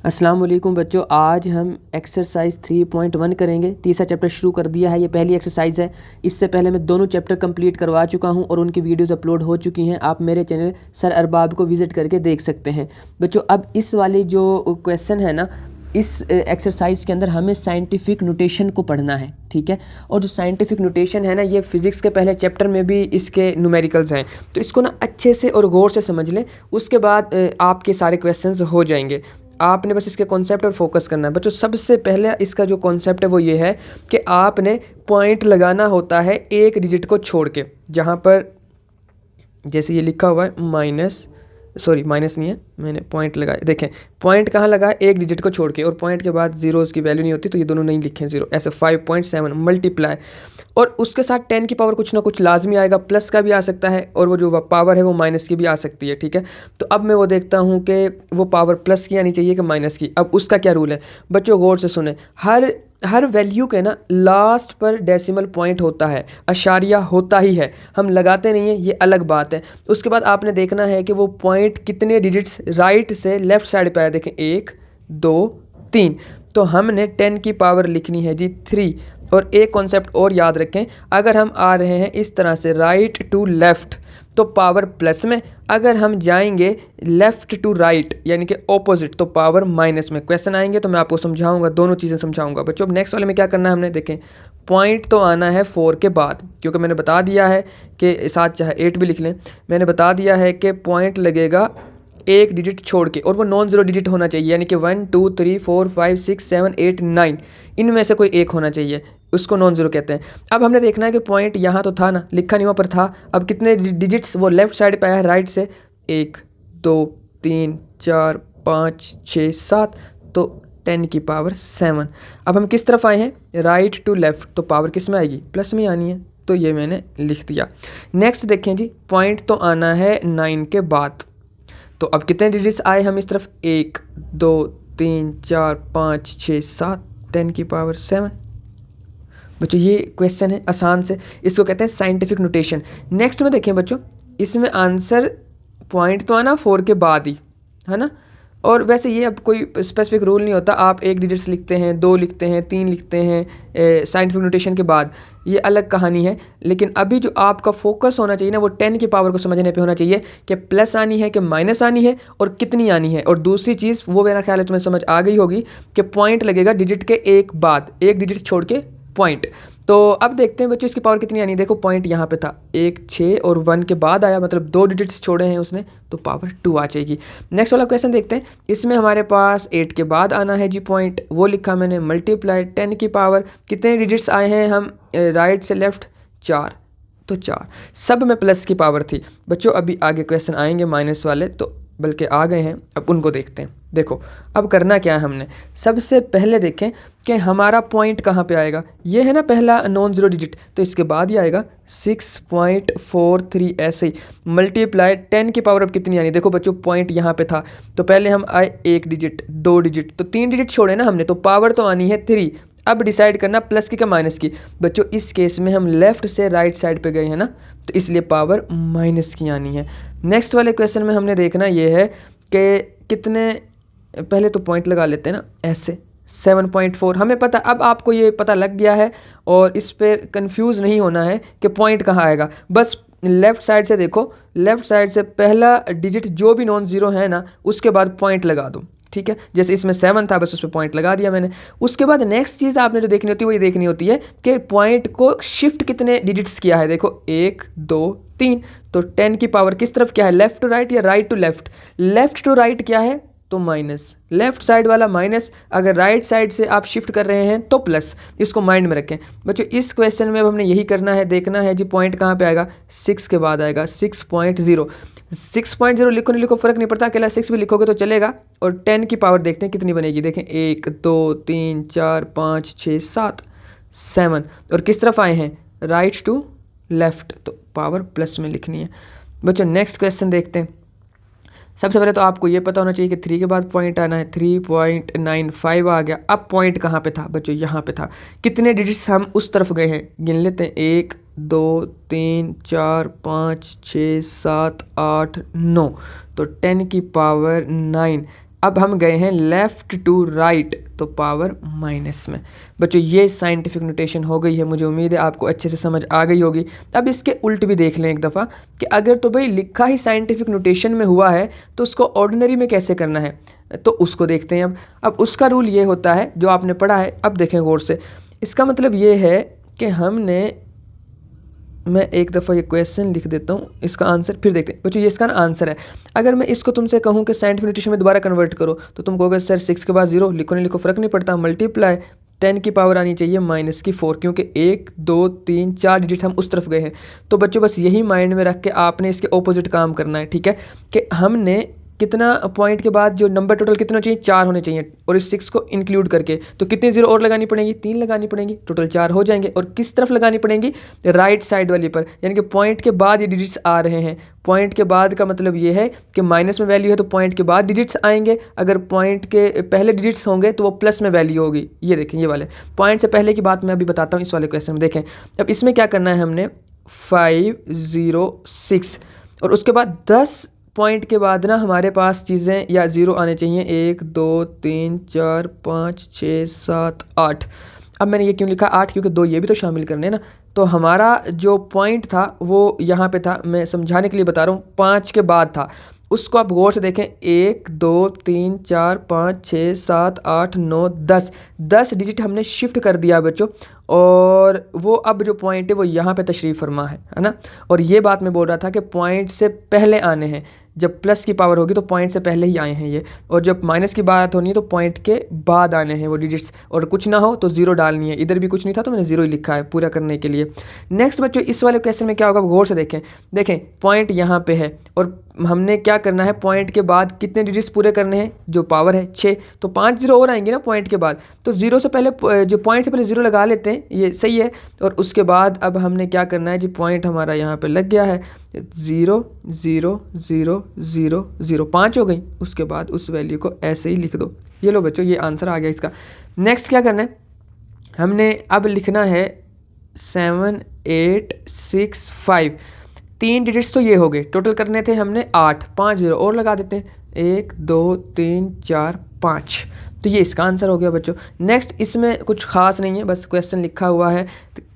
अस्सलाम वालेकुम बच्चों, आज हम एक्सरसाइज 3.1 करेंगे। तीसरा चैप्टर शुरू कर दिया है। ये पहली एक्सरसाइज है। इससे पहले मैं दोनों चैप्टर कंप्लीट करवा चुका हूं और उनकी वीडियोस अपलोड हो चुकी हैं। आप मेरे चैनल सर अरबाब को विज़िट करके देख सकते हैं। बच्चों, अब इस वाली जो क्वेश्चन है ना, इस एक्सरसाइज के अंदर हमें साइंटिफिक नोटेशन को पढ़ना है, ठीक है। और जो साइंटिफिक नोटेशन है ना, ये फिज़िक्स के पहले चैप्टर में भी इसके न्यूमेरिकल्स हैं, तो इसको ना अच्छे से और गौर से समझ लें। उसके बाद आपके सारे क्वेश्चंस हो जाएंगे। आपने बस इसके कॉन्सेप्ट पर फोकस करना है। बच्चों, सबसे पहले इसका जो कॉन्सेप्ट है वो ये है कि आपने पॉइंट लगाना होता है एक डिजिट को छोड़ के। जहाँ पर जैसे ये लिखा हुआ है माइनस नहीं है, मैंने पॉइंट लगाया। देखें पॉइंट कहाँ लगा है, एक डिजिट को छोड़ के, और पॉइंट के बाद जीरोज़ की वैल्यू नहीं होती, तो ये दोनों नहीं लिखे जीरो। ऐसे 5.7 मल्टीप्लाई, और उसके साथ 10 की पावर कुछ ना कुछ लाजमी आएगा। प्लस का भी आ सकता है, और वो जो पावर है वो माइनस की भी आ सकती है, ठीक है। तो अब मैं वो देखता हूँ कि वो पावर प्लस की आनी चाहिए कि माइनस की। अब उसका क्या रूल है बच्चों, गौर से सुने। हर वैल्यू के ना लास्ट पर डेसिमल पॉइंट होता है, अशारिया होता ही है। हम लगाते नहीं हैं, ये अलग बात है। उसके बाद आपने देखना है कि वो पॉइंट कितने डिजिट्स राइट से लेफ्ट साइड पे आए। देखें 1 2 3, तो हमने 10 की पावर लिखनी है जी 3। और एक कॉन्सेप्ट और याद रखें, अगर हम आ रहे हैं इस तरह से राइट टू लेफ़्ट तो पावर प्लस में, अगर हम जाएंगे लेफ़्ट टू राइट यानी कि ऑपोजिट तो पावर माइनस में। क्वेश्चन आएंगे तो मैं आपको समझाऊंगा, दोनों चीज़ें समझाऊंगा। बच्चों, अब नेक्स्ट वाले में क्या करना है हमने, देखें पॉइंट तो आना है 4 के बाद, क्योंकि मैंने बता दिया है कि साथ चाहे 8 भी लिख लें। मैंने बता दिया है कि पॉइंट लगेगा एक डिजिट छोड़ के, और वो नॉन ज़ीरो डिजिट होना चाहिए, यानी कि 1 2 3 4 5 6 7 8 9 इनमें से कोई एक होना चाहिए, उसको नॉन ज़ीरो कहते हैं। अब हमने देखना है कि पॉइंट यहाँ तो था ना, लिखा नहीं हुआ पर था। अब कितने डिजिट्स वो लेफ्ट साइड पे आया है राइट से, 1 2 3 4 5 6 7, तो 10 की पावर 7। अब हम किस तरफ आए हैं, राइट टू लेफ्ट, तो पावर किस में आएगी, प्लस में आनी है, तो ये मैंने लिख दिया। नेक्स्ट देखें जी, पॉइंट तो आना है 9 के बाद। तो अब कितने डिजिट्स आए हम इस तरफ, 1 2 3 4 5 6 7, 10 की पावर 7। बच्चों, ये क्वेश्चन है आसान से, इसको कहते हैं साइंटिफिक नोटेशन। नेक्स्ट में देखें बच्चों, इसमें आंसर पॉइंट तो आना 4 के बाद ही है ना। और वैसे ये अब कोई स्पेसिफिक रूल नहीं होता, आप एक डिजिट्स लिखते हैं, 2 लिखते हैं, 3 लिखते हैं साइंटिफिक नोटेशन के बाद, ये अलग कहानी है। लेकिन अभी जो आपका फोकस होना चाहिए ना, वो 10 की पावर को समझने पे होना चाहिए कि प्लस आनी है कि माइनस आनी है और कितनी आनी है। और दूसरी चीज़ वो मेरा ख्याल है तुम्हें समझ आ गई होगी कि पॉइंट लगेगा डिजिट के एक बाद, एक डिजिट छोड़ के पॉइंट। तो अब देखते हैं बच्चों इसकी पावर कितनी आनी है। देखो पॉइंट यहाँ पे था, 1 6 और 1 के बाद आया, मतलब 2 डिजिट्स छोड़े हैं उसने, तो पावर 2 आ जाएगी। नेक्स्ट वाला क्वेश्चन देखते हैं। इसमें हमारे पास 8 के बाद आना है जी पॉइंट, वो लिखा मैंने मल्टीप्लाई 10 की पावर, कितने डिजिट्स आए हैं हम राइट से लेफ्ट, 4, तो 4, सब में प्लस की पावर थी। बच्चों, अभी आगे क्वेश्चन आएंगे माइनस वाले, तो बल्कि आ गए हैं, अब उनको देखते हैं। देखो अब करना क्या है हमने, सबसे पहले देखें कि हमारा पॉइंट कहाँ पे आएगा। ये है ना पहला नॉन ज़ीरो डिजिट, तो इसके बाद ही आएगा 6.43, ऐसे ही मल्टीप्लाई 10 की पावर अब कितनी आनी। देखो बच्चों, पॉइंट यहाँ पे था, तो पहले हम आए 1 डिजिट 2 डिजिट, तो 3 डिजिट छोड़े ना हमने, तो पावर तो आनी है 3। अब डिसाइड करना प्लस की क्या माइनस की। बच्चों, इस केस में हम लेफ़्ट से राइट साइड पे गए हैं ना, तो इसलिए पावर माइनस की आनी है। नेक्स्ट वाले क्वेश्चन में हमने देखना ये है कि कितने, पहले तो पॉइंट लगा लेते हैं ना ऐसे, 7.4 हमें पता। अब आपको ये पता लग गया है और इस पर कंफ्यूज नहीं होना है कि पॉइंट कहाँ आएगा। बस लेफ़्ट साइड से देखो, लेफ़्ट साइड से पहला डिजिट जो भी नॉन ज़ीरो है ना, उसके बाद पॉइंट लगा दो, ठीक है। जैसे इसमें 7 था, बस उस पर पॉइंट लगा दिया मैंने। उसके बाद नेक्स्ट चीज़ आपने जो देखनी होती है वो ये देखनी होती है कि पॉइंट को शिफ्ट कितने डिजिट्स किया है। देखो 1 2 3, तो 10 की पावर किस तरफ क्या है, लेफ़्ट टू राइट या right to left. Left to right क्या है, तो माइनस, लेफ्ट साइड वाला माइनस, अगर राइट साइड से आप शिफ्ट कर रहे हैं तो प्लस। इसको माइंड में रखें बच्चों। इस क्वेश्चन में अब हमने यही करना है, देखना है जी पॉइंट कहाँ पे आएगा, 6 के बाद आएगा, 6.0। 6.0 लिखो नहीं लिखो फ़र्क नहीं पड़ता, अकेला 6 भी लिखोगे तो चलेगा। और 10 की पावर देखते हैं कितनी बनेगी। देखें 1 2 3 4 5 6 7 7, और किस तरफ आए हैं, राइट टू लेफ्ट, तो पावर प्लस में लिखनी है। बच्चों, नेक्स्ट क्वेश्चन देखते हैं। सबसे पहले तो आपको ये पता होना चाहिए कि 3 के बाद पॉइंट आना है, 3.95 आ गया। अब पॉइंट कहाँ पे था बच्चों, यहाँ पे था। कितने डिजिट्स हम उस तरफ गए हैं, गिन लेते हैं, 1 2 3 4 5 6 7 8 9, तो 10 की पावर 9। अब हम गए हैं लेफ़्ट टू राइट तो पावर माइनस में। बच्चों ये साइंटिफिक नोटेशन हो गई है, मुझे उम्मीद है आपको अच्छे से समझ आ गई होगी। अब इसके उल्ट भी देख लें एक दफ़ा कि अगर तो भाई लिखा ही साइंटिफिक नोटेशन में हुआ है तो उसको ऑर्डिनरी में कैसे करना है, तो उसको देखते हैं। अब उसका रूल ये होता है जो आपने पढ़ा है, अब देखें गौर से। इसका मतलब ये है कि हमने, मैं एक दफ़ा ये क्वेश्चन लिख देता हूँ, इसका आंसर फिर देखते हैं। बच्चों ये इसका आंसर है। अगर मैं इसको तुमसे कहूँ कि साइंटिफिक नोटेशन में दोबारा कन्वर्ट करो तो तुम कहोगे सर 6 के बाद 0 लिखो नहीं लिखो फ़र्क नहीं पड़ता, मल्टीप्लाई 10 की पावर आनी चाहिए -4, क्योंकि 1 2 3 4 डिजिट हम उस तरफ गए हैं। तो बच्चों बस यही माइंड में रख के आपने इसके ऑपोजिट काम करना है, ठीक है, कि हमने कितना पॉइंट के बाद जो नंबर टोटल कितना चाहिए, 4 होने चाहिए, और इस 6 को इंक्लूड करके तो कितनी 0 और लगानी पड़ेगी, 3 लगानी पड़ेंगी, टोटल 4 हो जाएंगे। और किस तरफ लगानी पड़ेंगी, राइट साइड वाली पर, यानी कि पॉइंट के बाद ये डिजिट्स आ रहे हैं। पॉइंट के बाद का मतलब ये है कि माइनस में वैल्यू है तो पॉइंट के बाद डिजिट्स आएंगे, अगर पॉइंट के पहले डिजिट्स होंगे तो वो प्लस में वैल्यू होगी। ये देखें, ये वाले पॉइंट से पहले की बात मैं अभी बताता हूँ इस वाले क्वेश्चन में। देखें अब इसमें क्या करना है, हमने 5 0 6 और उसके बाद 10 पॉइंट के बाद ना हमारे पास चीज़ें या 0 आने चाहिए, 1 2 3 4 5 6 7 8। अब मैंने ये क्यों लिखा 8, क्योंकि 2 ये भी तो शामिल करने हैं ना। तो हमारा जो पॉइंट था वो यहाँ पे था, मैं समझाने के लिए बता रहा हूँ, 5 के बाद था। उसको आप गौर से देखें, 1 2 3 4 5 6 7 8 9 10 डिजिट हमने शिफ्ट कर दिया बच्चों, और वो अब जो पॉइंट है वो यहाँ पे तशरीफ़ फरमा है ना। और ये बात मैं बोल रहा था कि पॉइंट से पहले आने हैं, जब प्लस की पावर होगी तो पॉइंट से पहले ही आए हैं ये, और जब माइनस की बात होनी है तो पॉइंट के बाद आने हैं वो डिजिट्स, और कुछ ना हो तो 0 डालनी है। इधर भी कुछ नहीं था तो मैंने 0 ही लिखा है पूरा करने के लिए। नेक्स्ट बच्चों इस वाले क्वेश्चन में क्या होगा, गौर से देखें पॉइंट यहाँ पे है और हमने क्या करना है, पॉइंट के बाद कितने डिजिट्स पूरे करने हैं, जो पावर है 6, तो 5 0 और आएंगे ना पॉइंट के बाद, तो 0 से पहले जो पॉइंट से पहले 0 लगा लेते हैं, ये सही है। और उसके बाद अब हमने क्या करना है जी, पॉइंट हमारा यहाँ पे लग गया है, 0 0 0 0 0 5 हो गई। उसके बाद उस वैल्यू को ऐसे ही लिख दो। ये लो बच्चों, ये आंसर आ गया इसका। नेक्स्ट क्या करना है, हमने अब लिखना है 7 8 6 5, 3 डिजिट्स तो ये हो गए, टोटल करने थे हमने 8, 5 0 और लगा देते हैं, 1 2 3 4 5, तो ये इसका आंसर हो गया बच्चों। नेक्स्ट इसमें कुछ खास नहीं है, बस क्वेश्चन लिखा हुआ है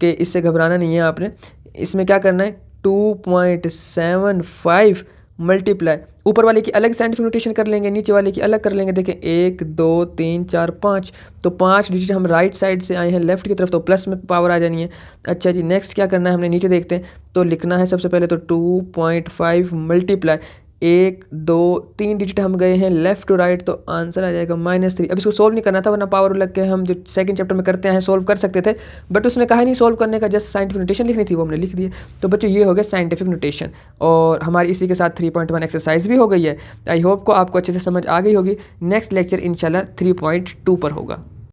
कि इससे घबराना नहीं है आपने। इसमें क्या करना है, 2.75 मल्टीप्लाई, ऊपर वाले की अलग साइंटिफिक नोटेशन कर लेंगे, नीचे वाले की अलग कर लेंगे। देखें 1 2 3 4 5, तो 5 डिजिट हम राइट साइड से आए हैं लेफ्ट की तरफ, तो प्लस में पावर आ जानी है। अच्छा जी, नेक्स्ट क्या करना है, हमने नीचे देखते हैं तो लिखना है सबसे पहले तो 2.5 मल्टीप्लाई 1 2 3 डिजिट हम गए हैं लेफ्ट टू राइट, तो आंसर आ जाएगा -3। अब इसको सोल्व नहीं करना था, वरना पावर लग के हम जो सेकंड चैप्टर में करते हैं सोल्व कर सकते थे, बट उसने कहा नहीं सोल्व करने का, जस्ट साइंटिफिक नोटेशन लिखनी थी, वो हमने लिख दिया। तो बच्चों ये हो गया साइंटिफिक नोटेशन, और हमारी इसी के साथ 3.1 एक्सरसाइज भी हो गई है। आई होप को आपको अच्छे से समझ आ गई होगी। नेक्स्ट लेक्चर इंशाल्लाह 3.2 पर होगा।